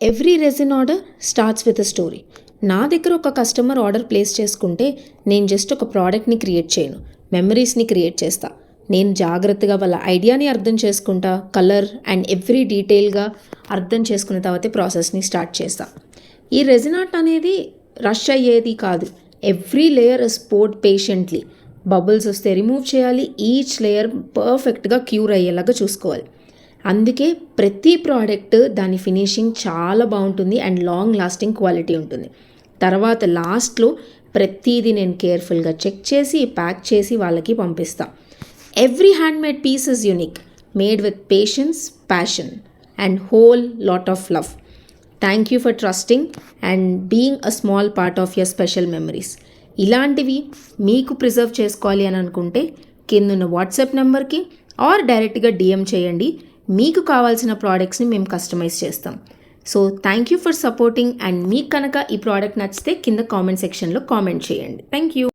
Every resin order starts with a story. నా దగ్గర ఒక కస్టమర్ ఆర్డర్ ప్లేస్ చేసుకుంటే నేను జస్ట్ ఒక ప్రోడక్ట్ని క్రియేట్ చేయను, మెమరీస్ని క్రియేట్ చేస్తా. నేను జాగ్రత్తగా వాళ్ళ ఐడియాని అర్థం చేసుకుంటా, కలర్ అండ్ ఎవ్రీ డీటెయిల్గా అర్థం చేసుకున్న తర్వాతే ప్రాసెస్ని స్టార్ట్ చేస్తా. ఈ రెజిన్ ఆర్ట్ అనేది రష్ అయ్యేది కాదు. Every layer is poured patiently. Bubbles వస్తే రిమూవ్ చేయాలి, ఈచ్ లేయర్ పర్ఫెక్ట్గా క్యూర్ అయ్యేలాగా చూసుకోవాలి. అందుకే ప్రతి ప్రోడక్ట్ దాని ఫినిషింగ్ చాలా బాగుంటుంది అండ్ లాంగ్ లాస్టింగ్ క్వాలిటీ ఉంటుంది. తర్వాత లాస్ట్లో ప్రతిదీ నేను కేర్ఫుల్గా చెక్ చేసి ప్యాక్ చేసి వాళ్ళకి పంపిస్తా. Every handmade piece is unique, made with patience, passion and whole lot of love. Thank you for trusting and being a small part of your special memories. ఇలాంటివి మీకు ప్రిజర్వ్ చేసుకోవాలి అని అనుకుంటే కిందున్న వాట్సాప్ నెంబర్కి ఆర్ డైరెక్ట్గా డిఎం చేయండి. మీకు కావాల్సిన ప్రోడక్ట్స్ని మేము కస్టమైజ్ చేస్తాం. So thank you for supporting. And మీకు కనుక ఈ ప్రోడక్ట్ నచ్చితే కింద కామెంట్ సెక్షన్లో కామెంట్ చేయండి. Thank you.